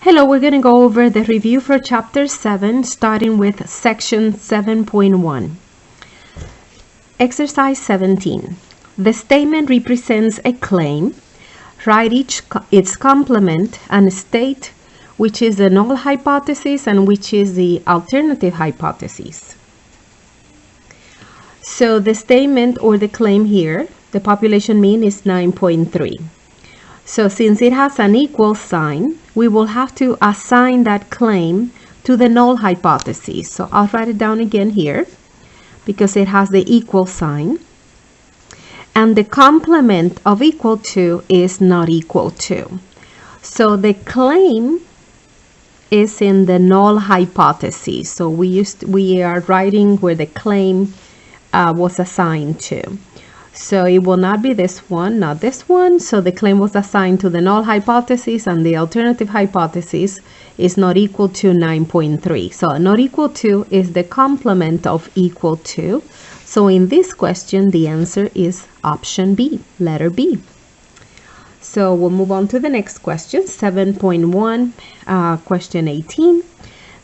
Hello, we're going to go over the review for Chapter 7, starting with Section 7.1. Exercise 17. The statement represents a claim. Write its complement and state which is the null hypothesis and which is the alternative hypothesis. So the statement or the claim here, the population mean is 9.3. So since it has an equal sign, we will have to assign that claim to the null hypothesis. So I'll write it down again here because it has the equal sign. And the complement of equal to is not equal to. So the claim is in the null hypothesis. So we are writing where the claim was assigned to. So it will not be this one, not this one. So the claim was assigned to the null hypothesis and the alternative hypothesis is not equal to 9.3. So not equal to is the complement of equal to. So in this question, the answer is option B, letter B. So we'll move on to the next question, 7.1, question 18.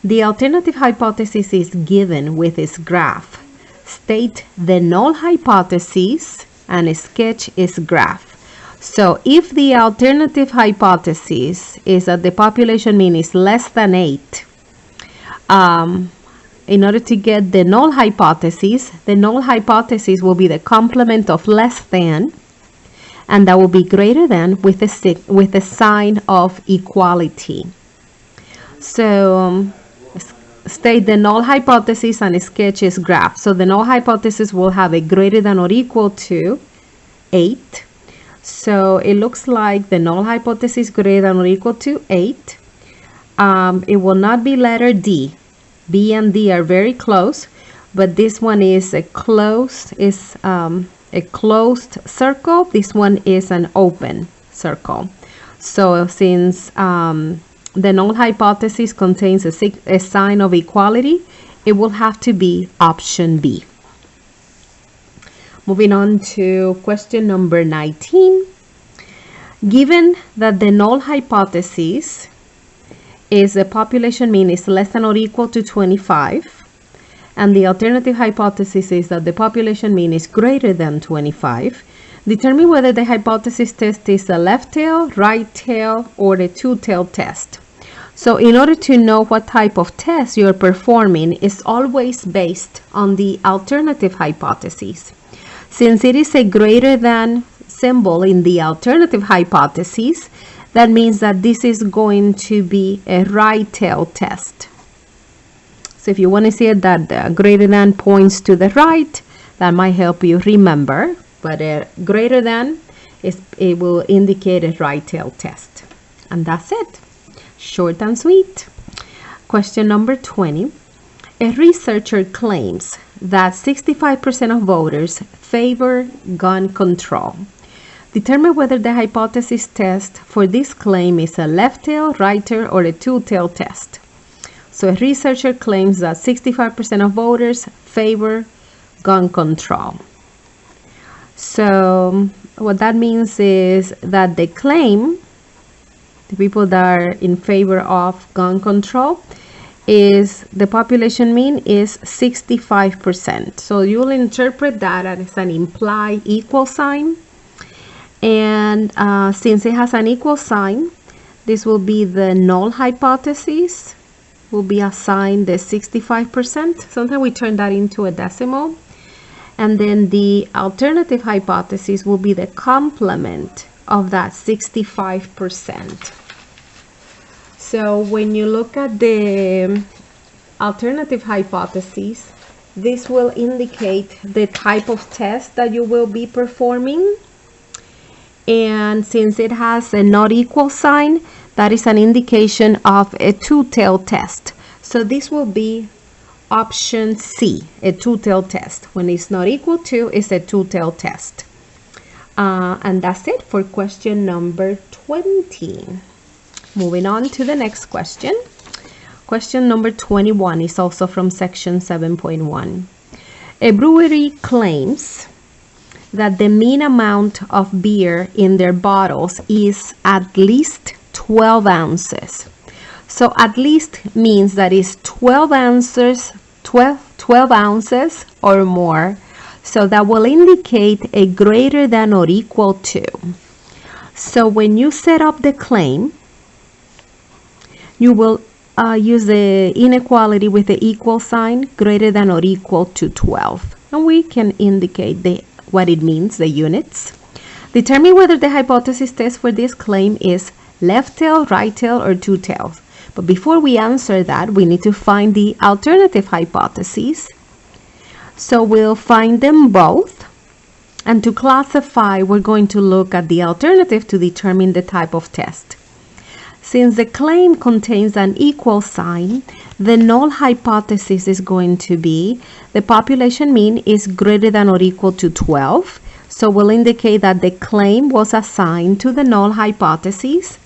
The alternative hypothesis is given with its graph. State the null hypothesis and sketch its graph. So if the alternative hypothesis is that the population mean is less than 8, in order to get the null hypothesis will be the complement of less than, and that will be greater than with the sign of equality. So state the null hypothesis and sketch its graph. So the null hypothesis will have a greater than or equal to 8. So it looks like the null hypothesis greater than or equal to 8. It will not be letter D. B and D are very close, but this one is a closed circle. This one is an open circle. So since the null hypothesis contains a sign of equality, it will have to be option B. Moving on to question number 19. Given that the null hypothesis is the population mean is less than or equal to 25, and the alternative hypothesis is that the population mean is greater than 25, determine whether the hypothesis test is a left tail, right tail, or a two-tailed test. So in order to know what type of test you're performing is always based on the alternative hypothesis. Since it is a greater than symbol in the alternative hypothesis, that means that this is going to be a right tail test. So if you want to see it that greater than points to the right, that might help you remember. But greater than, it will indicate a right tail test. And that's it. Short and sweet. Question number 20. A researcher claims that 65% of voters favor gun control. Determine whether the hypothesis test for this claim is a left tail, right tail, or a two-tail test. So a researcher claims that 65% of voters favor gun control. So what that means is that the claim, the people that are in favor of gun control, is the population mean is 65%. So you'll interpret that as an implied equal sign. And since it has an equal sign, this will be the null hypothesis, will be assigned the 65%. Sometimes we turn that into a decimal. And then the alternative hypothesis will be the complement of that 65%. So when you look at the alternative hypothesis, this will indicate the type of test that you will be performing. And since it has a not equal sign, that is an indication of a two-tailed test. So this will be option C, a two-tailed test. When it's not equal to, it's a two-tailed test. And that's it for question number 20. Moving on to the next question. Question number 21 is also from section 7.1. A brewery claims that the mean amount of beer in their bottles is at least 12 ounces. So at least means that it's 12 ounces or more. So that will indicate a greater than or equal to. So when you set up the claim, you will use the inequality with the equal sign, greater than or equal to 12. And we can indicate what it means, the units. Determine whether the hypothesis test for this claim is left tail, right tail, or two tails. But before we answer that, we need to find the alternative hypotheses. So we'll find them both. And to classify, we're going to look at the alternative to determine the type of test. Since the claim contains an equal sign, the null hypothesis is going to be the population mean is greater than or equal to 12. So we'll indicate that the claim was assigned to the null hypothesis.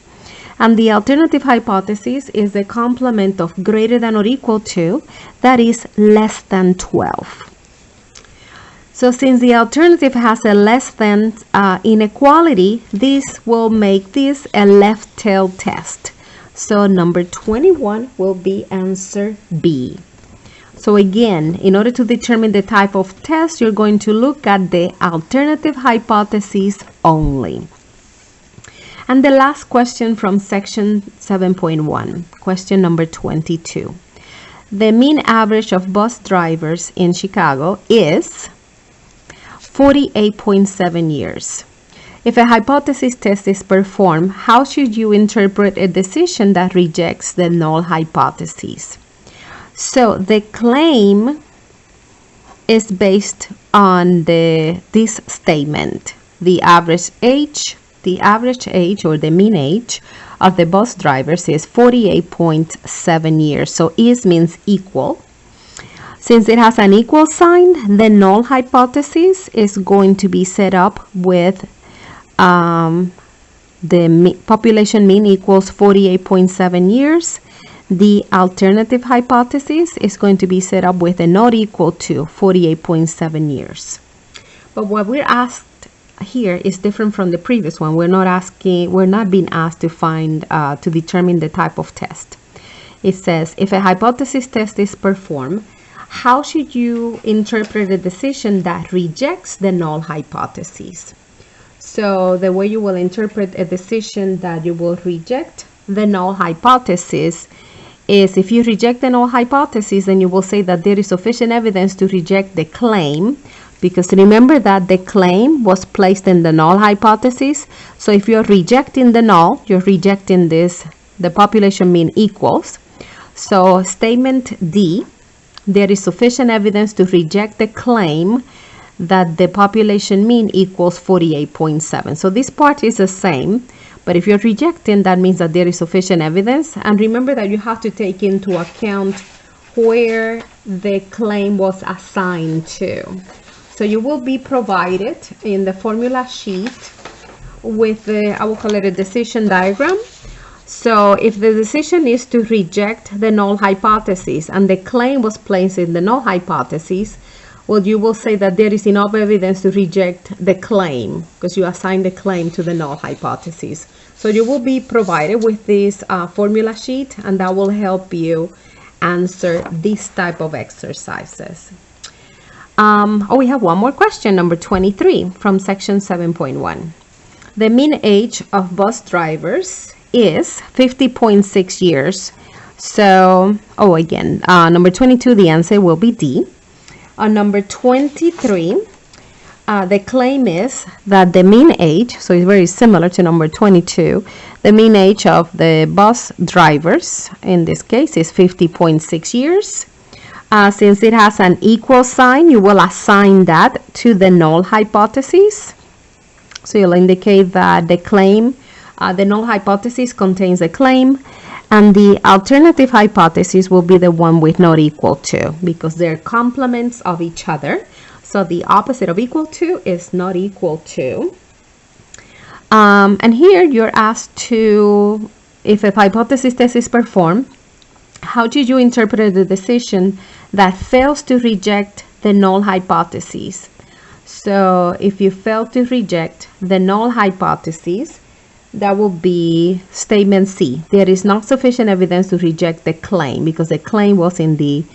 And the alternative hypothesis is the complement of greater than or equal to, that is less than 12. So since the alternative has a less than inequality, this will make this a left tail test. So number 21 will be answer B. So again, in order to determine the type of test, you're going to look at the alternative hypotheses only. And the last question from section 7.1, question number 22. The mean average of bus drivers in Chicago is 48.7 years. If a hypothesis test is performed, how should you interpret a decision that rejects the null hypothesis? So the claim is based on this statement. The average age or the mean age of the bus drivers is 48.7 years. So is means equal. Since it has an equal sign, the null hypothesis is going to be set up with the population mean equals 48.7 years. The alternative hypothesis is going to be set up with a not equal to 48.7 years. But what we're asked here is different from the previous one. We're not being asked to find, to determine the type of test. It says, if a hypothesis test is performed, how should you interpret a decision that rejects the null hypothesis? So the way you will interpret a decision that you will reject the null hypothesis is, if you reject the null hypothesis, then you will say that there is sufficient evidence to reject the claim, because remember that the claim was placed in the null hypothesis. So if you're rejecting the null, you're rejecting the population mean equals. So statement D, there is sufficient evidence to reject the claim that the population mean equals 48.7. So this part is the same, but if you're rejecting, that means that there is sufficient evidence. And remember that you have to take into account where the claim was assigned to. So you will be provided in the formula sheet with I will call it a decision diagram. So if the decision is to reject the null hypothesis and the claim was placed in the null hypothesis, well, you will say that there is enough evidence to reject the claim because you assign the claim to the null hypothesis. So you will be provided with this formula sheet, and that will help you answer this type of exercises. We have one more question, number 23 from section 7.1. The mean age of bus drivers is 50.6 years. So, again, number 22, the answer will be D. On number 23, the claim is that the mean age, so it's very similar to number 22, the mean age of the bus drivers, in this case, is 50.6 years. Since it has an equal sign, you will assign that to the null hypothesis. So you'll indicate that the claim, the null hypothesis contains a claim, and the alternative hypothesis will be the one with not equal to, because they're complements of each other. So the opposite of equal to is not equal to. And here you're asked to, if a hypothesis test is performed, how did you interpret the decision that fails to reject the null hypothesis? So if you fail to reject the null hypothesis, that will be statement C. There is not sufficient evidence to reject the claim because the claim was in the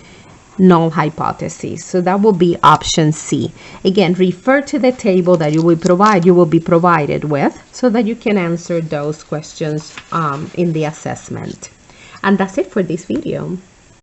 null hypothesis. So that will be option C. Again, refer to the table that you will be provided with so that you can answer those questions in the assessment. And that's it for this video.